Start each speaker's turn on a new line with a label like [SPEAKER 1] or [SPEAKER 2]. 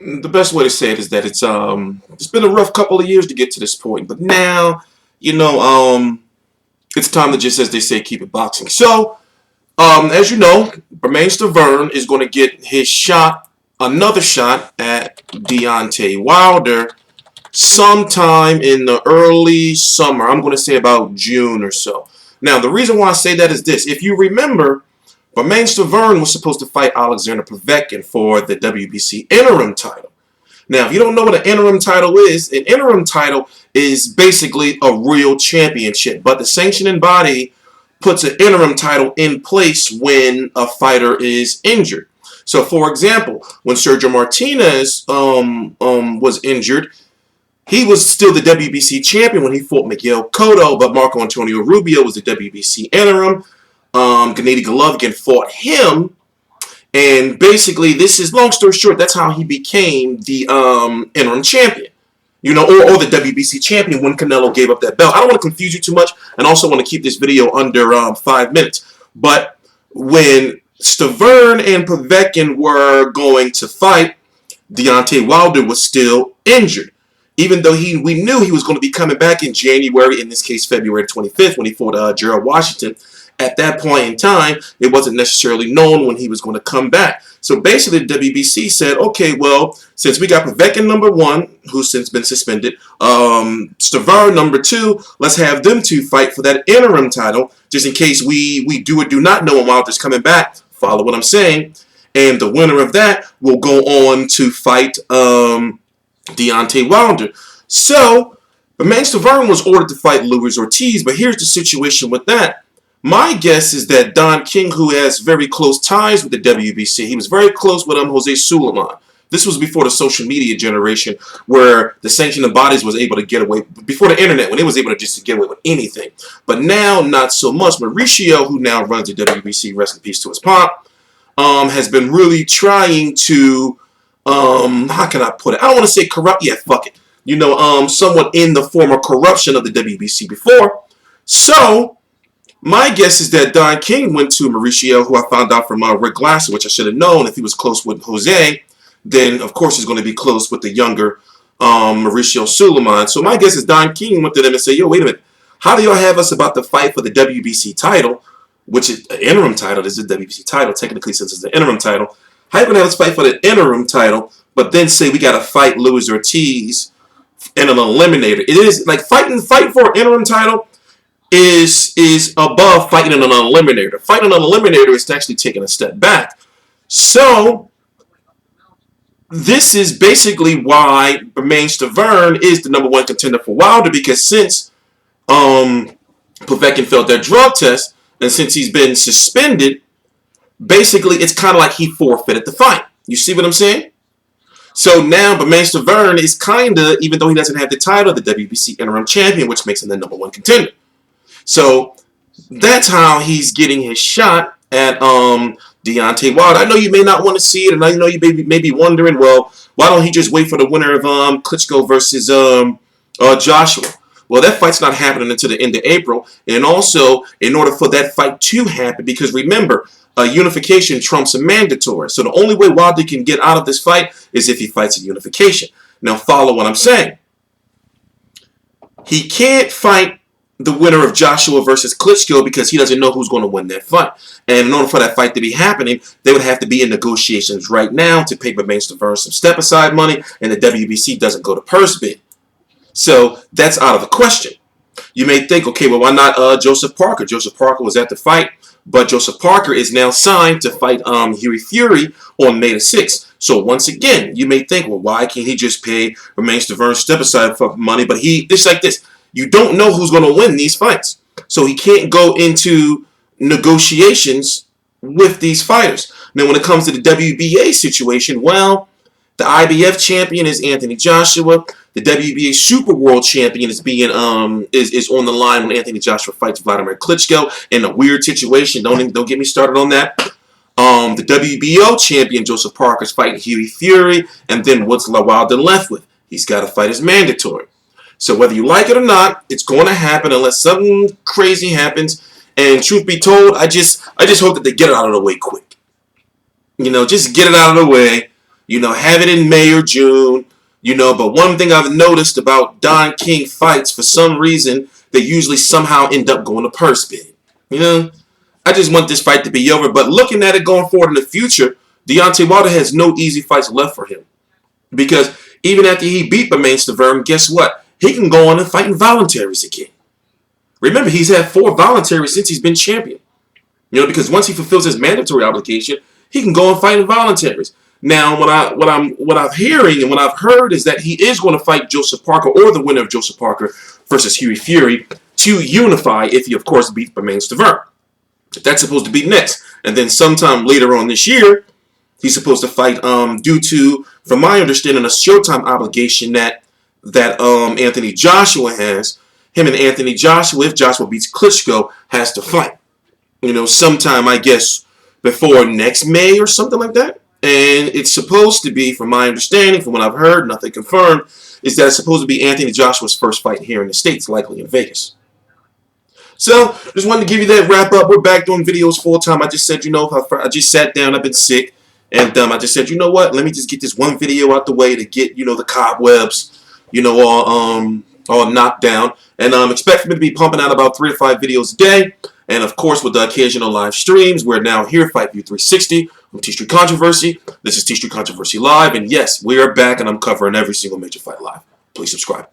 [SPEAKER 1] The best way to say it is that it's been a rough couple of years to get to this point, but now, you know, it's time to just, as they say, keep it boxing. So, as you know, Bermane Stiverne is going to get his shot, another shot at Deontay Wilder sometime in the early summer. I'm going to say about June or so. Now, the reason why I say that is this. If you remember, Bermane Stiverne was supposed to fight Alexander Povetkin for the WBC interim title. Now, if you don't know what an interim title is, an interim title is basically a real championship, but the sanctioning body puts an interim title in place when a fighter is injured. So, for example, when Sergio Martinez was injured, he was still the WBC champion when he fought Miguel Cotto, but Marco Antonio Rubio was the WBC interim. Gennady Golovkin fought him, and basically, this is, long story short, that's how he became the interim champion. You know, or the WBC champion when Canelo gave up that belt. I don't want to confuse you too much, and also want to keep this video under 5 minutes. But when Stiverne and Povetkin were going to fight, Deontay Wilder was still injured. Even though we knew he was going to be coming back in January, in this case February 25th, when he fought Gerald Washington. At that point in time, it wasn't necessarily known when he was going to come back. So basically, the WBC said, okay, well, since we got Povetkin #1, who's since been suspended, Stiverne #2, let's have them two fight for that interim title, just in case we do or do not know when Wilder's coming back. Follow what I'm saying. And the winner of that will go on to fight Deontay Wilder. So, Bermane Stiverne was ordered to fight Luis Ortiz, but here's the situation with that. My guess is that Don King, who has very close ties with the WBC, he was very close with Jose Sulaiman. This was before the social media generation, where the sanctioning bodies was able to get away, before the internet, when it was able to just get away with anything. But now, not so much. Mauricio, who now runs the WBC, rest in peace to his pop, has been really trying to, how can I put it? I don't want to say corrupt. Yeah, fuck it. You know, somewhat in the form of corruption of the WBC before. So, my guess is that Don King went to Mauricio, who I found out from Rick Glasser, which I should have known. If he was close with Jose, then of course he's going to be close with the younger Mauricio Sulaiman. So my guess is Don King went to them and said, yo, wait a minute. How do y'all have us about to fight for the WBC title, which is an interim title? This is the WBC title, technically, since it's the interim title. How you going to have us fight for the interim title, but then say we got to fight Luis Ortiz in an eliminator? It is like fighting for an interim title is above fighting in an eliminator. Fighting an eliminator is actually taking a step back. So, this is basically why Bermane Stiverne is the #1 contender for Wilder, because since Povetkin failed that drug test, and since he's been suspended, basically it's kind of like he forfeited the fight. You see what I'm saying? So now Bermane Stiverne is kind of, even though he doesn't have the title, the WBC interim champion, which makes him the #1 contender. So that's how he's getting his shot at Deontay Wilder. I know you may not want to see it, and I know you may be wondering, well, why don't he just wait for the winner of Klitschko versus Joshua? Well, that fight's not happening until the end of April, and also in order for that fight to happen, because remember, unification trumps a mandatory. So the only way Wilder can get out of this fight is if he fights a unification. Now, follow what I'm saying. He can't fight the winner of Joshua versus Klitschko because he doesn't know who's going to win that fight. And in order for that fight to be happening, they would have to be in negotiations right now to pay Bermane Stiverne some step-aside money, and the WBC doesn't go to purse bid. So that's out of the question. You may think, okay, well, why not Joseph Parker? Joseph Parker was at the fight, but Joseph Parker is now signed to fight Hughie Fury on May the 6th. So once again, you may think, well, why can't he just pay Bermane Stiverne step-aside money? But it's like this. You don't know who's going to win these fights. So he can't go into negotiations with these fighters. Now, when it comes to the WBA situation, well, the IBF champion is Anthony Joshua. The WBA Super World champion is on the line when Anthony Joshua fights Vladimir Klitschko in a weird situation. Don't get me started on that. The WBO champion Joseph Parker is fighting Hughie Fury, and then what's Wilder left with? He's got to fight his mandatory. So whether you like it or not, it's going to happen unless something crazy happens. And truth be told, I just hope that they get it out of the way quick. You know, just get it out of the way. have it in May or June. But one thing I've noticed about Don King fights, for some reason, they usually somehow end up going to purse bid. I just want this fight to be over. But looking at it going forward in the future, Deontay Wilder has no easy fights left for him. Because even after he beat Bermane Stiverne, guess what? He can go on and fight in voluntaries again. Remember, he's had 4 voluntaries since he's been champion. Because once he fulfills his mandatory obligation, he can go and fight in voluntaries. Now, what I'm hearing and what I've heard is that he is going to fight Joseph Parker, or the winner of Joseph Parker versus Hughie Fury, to unify if he, of course, beats Bermane Stiverne. That's supposed to be next. And then sometime later on this year, he's supposed to fight, due to, from my understanding, a Showtime obligation that Anthony Joshua has. Him and Anthony Joshua, if Joshua beats Klitschko, has to fight. Sometime, I guess, before next May or something like that. And it's supposed to be, from my understanding, from what I've heard, nothing confirmed, is that it's supposed to be Anthony Joshua's first fight here in the States, likely in Vegas. So, just wanted to give you that wrap up. We're back doing videos full time. I just said, I just sat down, I've been sick, and I just said, you know what, let me just get this one video out the way to get, the cobwebs, all knocked down. And expect me to be pumping out about 3 to 5 videos a day. And of course, with the occasional live streams, we're now here, Fight View 360 from T Street Controversy. This is T Street Controversy Live. And yes, we are back, and I'm covering every single major fight live. Please subscribe.